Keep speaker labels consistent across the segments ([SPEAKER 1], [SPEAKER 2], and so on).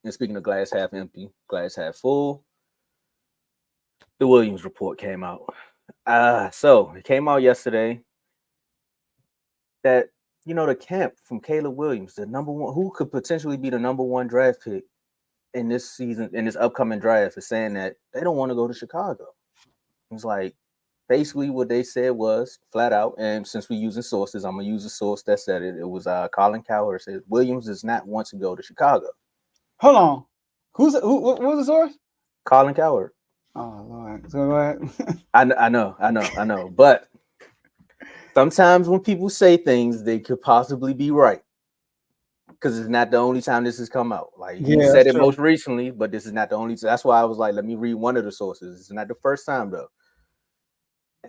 [SPEAKER 1] And speaking of glass half empty, glass half full, the Williams report came out. So it came out yesterday that the camp from Caleb Williams, the number one, who could potentially be the number one draft pick in this season, in this upcoming draft, is saying that they don't want to go to Chicago. It's like basically what they said was flat out, and since we're using sources, I'm gonna use a source that said it. It was Colin Cowherd said Williams does not want to go to Chicago.
[SPEAKER 2] Hold on, what was the source?
[SPEAKER 1] Colin Cowherd.
[SPEAKER 2] Oh Lord, so go ahead.
[SPEAKER 1] I know, but sometimes when people say things, they could possibly be right. Because it's not the only time this has come out. Like he said it most recently, but this is not the only time. That's why I was like, let me read one of the sources. It's not the first time though.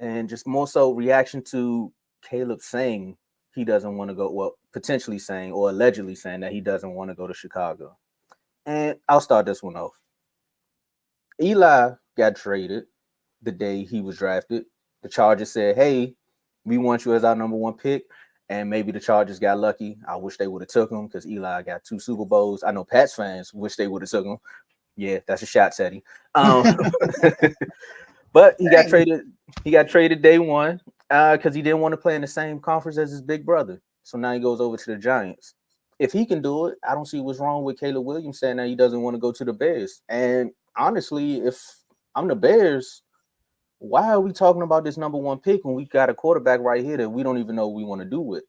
[SPEAKER 1] And just more so reaction to Caleb saying he doesn't want to go, well, potentially saying or allegedly saying that he doesn't want to go to Chicago. And I'll start this one off. Eli got traded the day he was drafted. The Chargers said, hey, we want you as our number one pick. And maybe the Chargers got lucky. I wish they would have took him because Eli got 2 Super Bowls. I know Pats fans wish they would have took him. Yeah, that's a shot, Teddy. But he got traded. He got traded day one because he didn't want to play in the same conference as his big brother. So now he goes over to the Giants. If he can do it, I don't see what's wrong with Caleb Williams saying that he doesn't want to go to the Bears. And honestly, if I'm the Bears, why are we talking about this number one pick when we got a quarterback right here that we don't even know what we want to do with?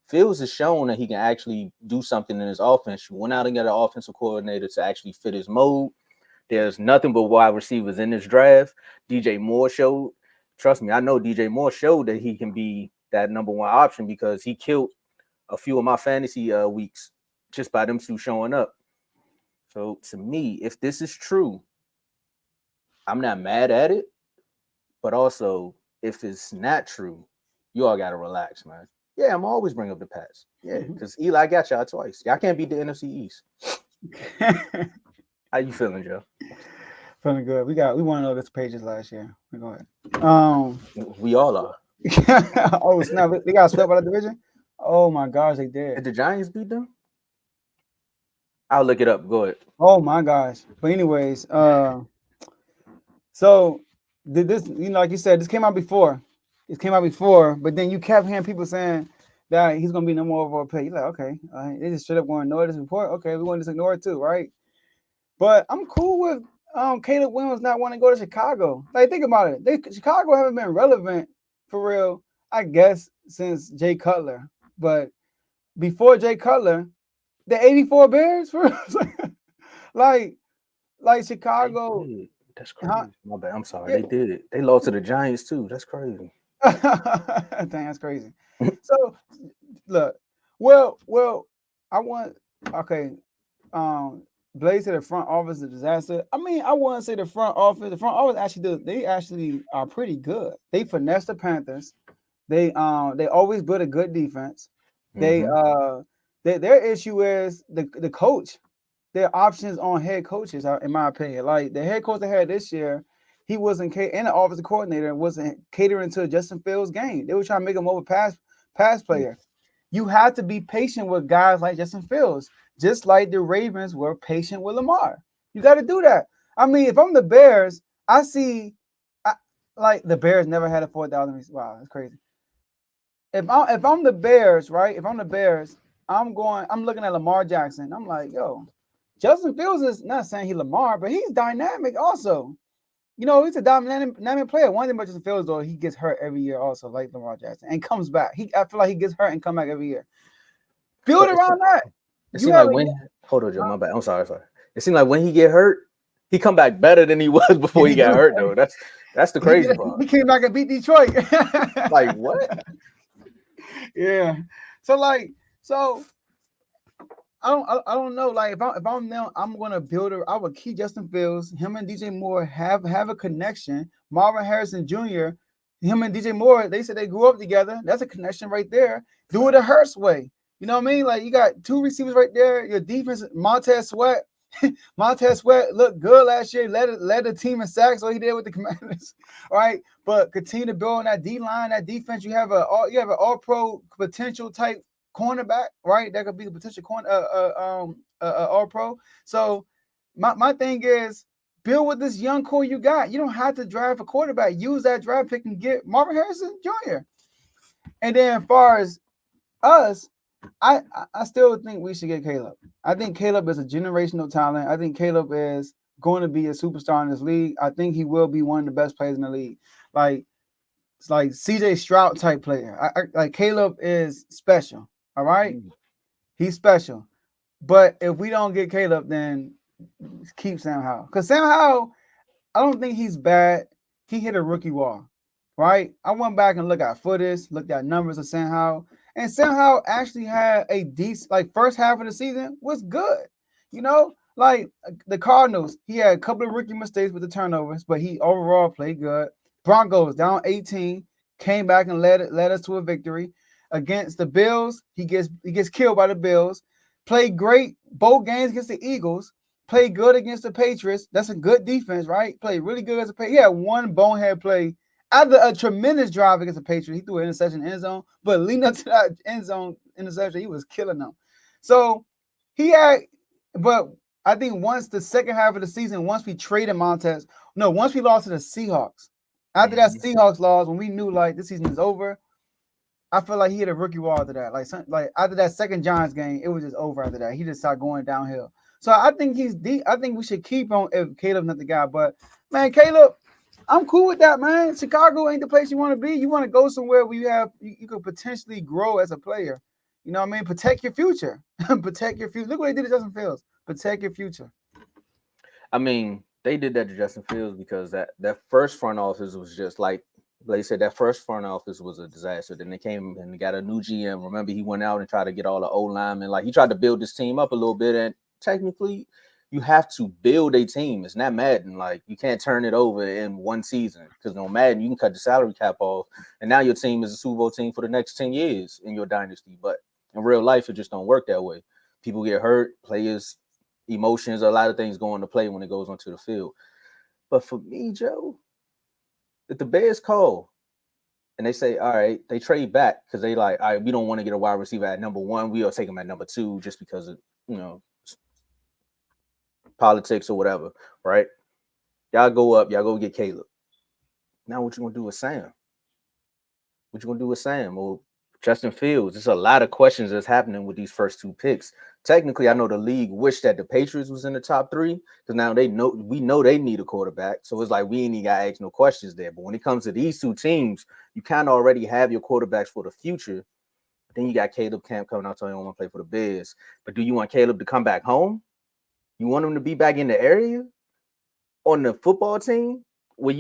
[SPEAKER 1] Fields has shown that he can actually do something in his offense. You went out and got an offensive coordinator to actually fit his mode. There's nothing but wide receivers in this draft. DJ Moore showed, trust me, I know DJ Moore showed that he can be that number one option because he killed a few of my fantasy weeks just by them two showing up. So to me, if this is true, I'm not mad at it. But also, if it's not true, you all got to relax, man. Yeah, I'm always bring up the Pats. Yeah, because Eli got y'all twice. Y'all can't beat the NFC East. How you feeling, Joe?
[SPEAKER 2] Feeling good. We won all those pages last year. Go ahead.
[SPEAKER 1] We all are.
[SPEAKER 2] Oh snap! They got swept by the division. Oh my gosh, they did.
[SPEAKER 1] Did the Giants beat them? I'll look it up. Go ahead.
[SPEAKER 2] Oh my gosh. But anyways, so did this? Like you said, this came out before. It came out before, but then you kept hearing people saying that he's gonna be no more overall pay. You're like, okay, they just straight up going to ignore this report. Okay, we want to just ignore it too, right? But I'm cool with Caleb Williams not wanting to go to Chicago. Like, think about it. Chicago haven't been relevant for real, I guess, since Jay Cutler. But before Jay Cutler, the '84 Bears, for like Chicago.
[SPEAKER 1] That's crazy. My bad. I'm sorry. Yeah. They did it. They lost to the Giants too. That's crazy.
[SPEAKER 2] Dang, that's crazy. So look, well, I want Blaze said the front office is a disaster. I mean, I wouldn't say the front office. The front office actually are pretty good. They finesse the Panthers. They always build a good defense. They their issue is the coach. Their options on head coaches, in my opinion. Like the head coach they had this year, he wasn't and the offensive coordinator wasn't catering to Justin Fields' game. They were trying to make him over pass player. You have to be patient with guys like Justin Fields, just like the Ravens were patient with Lamar. You got to do that. I mean, if I'm the Bears, like the Bears never had a 4,000. Wow, that's crazy. If I'm the Bears, right? If I'm the Bears, I'm looking at Lamar Jackson. I'm like, yo, Justin Fields is not saying he's Lamar, but he's dynamic also. He's a dynamic player. One thing about Justin Fields, though, he gets hurt every year also, like Lamar Jackson, and comes back. I feel like he gets hurt and come back every year. Build around that.
[SPEAKER 1] It seemed like hold on, Joe, my bad. I'm sorry. It seemed like when he get hurt, he come back better than he was before he got hurt, though. That's the crazy part.
[SPEAKER 2] He came back and beat Detroit.
[SPEAKER 1] Like, what?
[SPEAKER 2] Yeah. So I don't know. Like if I'm now, I'm gonna build I would keep Justin Fields. Him and DJ Moore have a connection. Marvin Harrison Jr. Him and DJ Moore, they said they grew up together. That's a connection right there. Do it the Hurst way. You know what I mean? Like you got 2 receivers right there. Your defense, Montez Sweat. Montez Sweat looked good last year. Led the team in sacks. All he did with the Commanders. All right, but continue to build on that D line, that defense. You have an all-pro potential type cornerback, right? That could be the potential All-Pro. So my thing is build with this young core you got. You don't have to draft a quarterback. Use that draft pick and get Marvin Harrison Jr. And then as far as us, I still think we should get Caleb. I think Caleb is a generational talent. I think Caleb is going to be a superstar in this league. I think he will be one of the best players in the league. Like it's like CJ Stroud type player. Like Caleb is special. All right, he's special. But if we don't get Caleb, then keep Sam Howell. Because Sam Howell, I don't think he's bad. He hit a rookie wall, right? I went back and looked at footage, looked at numbers of Sam Howell, and Sam Howell actually had a decent, like first half of the season was good. Like the Cardinals, he had a couple of rookie mistakes with the turnovers, but he overall played good. Broncos down 18, came back and led us to a victory. Against the Bills, he gets killed by the Bills. Played great both games against the Eagles. Played good against the Patriots. That's a good defense, right? Played really good as a Patriot. He had one bonehead play after a tremendous drive against the Patriots. He threw an interception in the end zone, but leading up to that end zone interception, he was killing them. So but I think once the second half of the season, once we traded Montez, once we lost to the Seahawks, after that Seahawks loss, when we knew like this season is over, I feel like he hit a rookie wall after that. Like after that second Giants game, it was just over after that. He just started going downhill. So I think he's deep. I think we should keep on if Caleb's not the guy. But man, Caleb, I'm cool with that, man. Chicago ain't the place you want to be. You want to go somewhere where you could potentially grow as a player. You know what I mean? Protect your future. Protect your future. Look what they did to Justin Fields. Protect your future.
[SPEAKER 1] I mean, they did that to Justin Fields because that first front office was just like they said, that first front office was a disaster. Then they came and got a new GM. Remember, he went out and tried to get all the old linemen. Like he tried to build this team up a little bit. And technically, you have to build a team. It's not Madden. Like you can't turn it over in one season because no Madden, you can cut the salary cap off, and now your team is a Super Bowl team for the next 10 years in your dynasty. But in real life, it just don't work that way. People get hurt, players, emotions, a lot of things go into play when it goes onto the field. But for me, Joe, if the Bears call and they say, all right, they trade back because they like, all right, we don't want to get a wide receiver at number one. We'll take him at number two just because of, politics or whatever, right? Y'all go up, y'all go get Caleb. Now what you gonna do with Sam? What you gonna do with Sam or Justin Fields? There's a lot of questions that's happening with these first two picks. Technically, I know the league wished that the Patriots was in the top three because now we know they need a quarterback. So it's like we ain't even gotta ask no questions there. But when it comes to these two teams, you kind of already have your quarterbacks for the future. But then you got Caleb Camp coming out telling you want to play for the Bears. But do you want Caleb to come back home? You want him to be back in the area on the football team where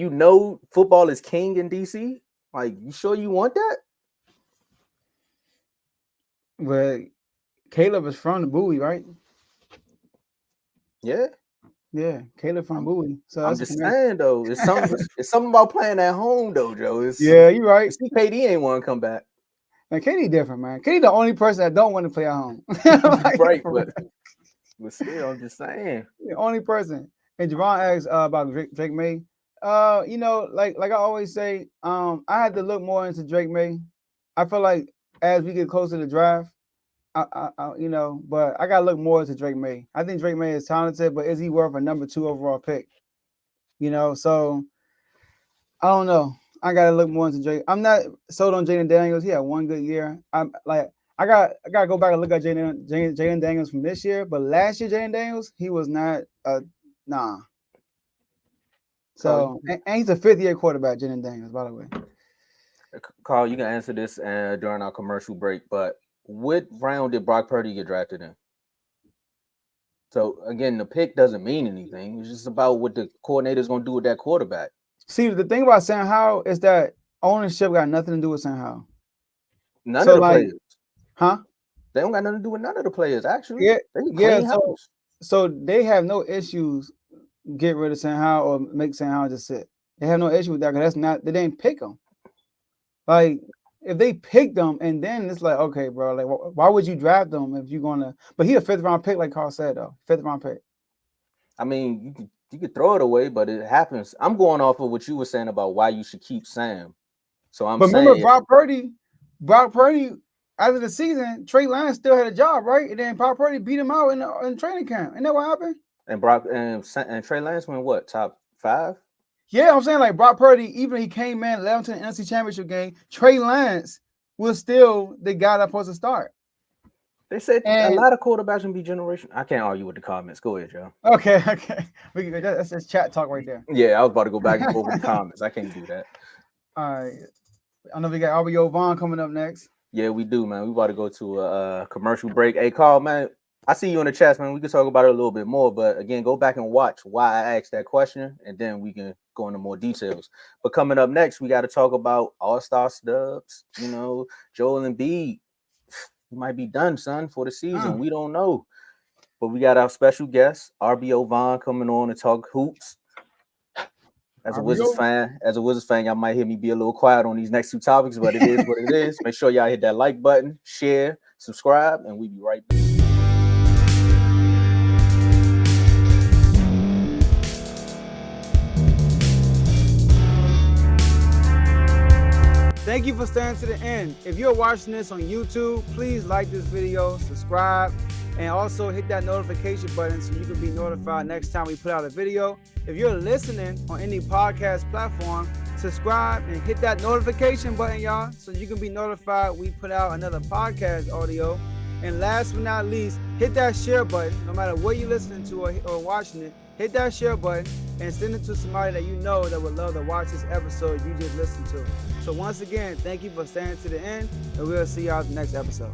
[SPEAKER 1] football is king in DC? Like, you sure you want that?
[SPEAKER 2] But Caleb is from the Bowie, right?
[SPEAKER 1] Yeah.
[SPEAKER 2] Yeah, Caleb from Bowie. So
[SPEAKER 1] I'm just saying, though, it's something about playing at home, though, Joe.
[SPEAKER 2] Yeah, you're right.
[SPEAKER 1] KD ain't want to come back.
[SPEAKER 2] Man, KD different, man. KD the only person that don't want to play at home.
[SPEAKER 1] Right, but still, I'm just saying.
[SPEAKER 2] The only person. And Javon asked about Drake May. Like I always say, I had to look more into Drake May. I feel like as we get closer to the draft, but I gotta look more into Drake May. I think Drake May is talented, but is he worth a number 2 overall pick? So I don't know. I gotta look more into Drake. I'm not sold on Jaden Daniels. He had one good year. I gotta go back and look at Jaden Daniels from this year, but last year Jaden Daniels, he was not nah. So and he's a 5th-year quarterback, Jaden Daniels, by the way.
[SPEAKER 1] Carl, you can answer this during our commercial break, but what round did Brock Purdy get drafted in? So again, the pick doesn't mean anything. It's just about what the coordinator's gonna do with that quarterback.
[SPEAKER 2] See, the thing about Sam Howell is that ownership got nothing to do with Sam Howell.
[SPEAKER 1] None of the players.
[SPEAKER 2] Huh?
[SPEAKER 1] They don't got nothing to do with none of the players, actually.
[SPEAKER 2] Yeah. So they have no issues get rid of Sam Howell or make Sam Howell just sit. They have no issue with that because they didn't pick him. Like, if they picked them and then it's like, okay, bro, like, why would you draft them if you're gonna? But he a 5th-round pick, like Carl said, though, 5th-round pick.
[SPEAKER 1] I mean, you could throw it away, but it happens. I'm going off of what you were saying about why you should keep Sam. So I'm saying,
[SPEAKER 2] remember Brock Purdy, after the season, Trey Lance still had a job, right? And then Brock Purdy beat him out in training camp. Isn't that what happened?
[SPEAKER 1] And Brock and Trey Lance went what, top 5?
[SPEAKER 2] Yeah, I'm saying like Brock Purdy, even he came in, led him to the NFC Championship game. Trey Lance was still the guy that's supposed to start.
[SPEAKER 1] They said a
[SPEAKER 2] And
[SPEAKER 1] lot of quarterbacks can be generation. I can't argue with the comments. Go ahead, Joe.
[SPEAKER 2] okay. That's just chat talk right there.
[SPEAKER 1] Yeah, I was about to go back and forth with the comments. I can't do that.
[SPEAKER 2] All right. I know we got RBO Vaughn coming up next.
[SPEAKER 1] Yeah, we do, man. We about to go to a commercial break. Hey, Carl, man, I see you in the chat, man. We can talk about it a little bit more, but again, go back and watch why I asked that question, and then we can go into more details. But coming up next, we got to talk about All-Star stubs. You know, Joel Embiid, he might be done, son, for the season. We don't know. But we got our special guest, RBO Vaughn, coming on to talk hoops. As a Wizards fan, y'all might hear me be a little quiet on these next 2 topics, but it is what it is. Make sure y'all hit that like button, share, subscribe, and we'll be right back.
[SPEAKER 2] Thank you for staying to the end. If you're watching this on YouTube, please like this video, subscribe, and also hit that notification button so you can be notified next time we put out a video. If you're listening on any podcast platform, subscribe and hit that notification button, y'all, so you can be notified we put out another podcast audio. And last but not least, hit that share button. No matter what you're listening to or watching it, hit that share button and send it to somebody that you know that would love to watch this episode you just listened to. So once again, thank you for staying to the end, and we'll see y'all at the next episode.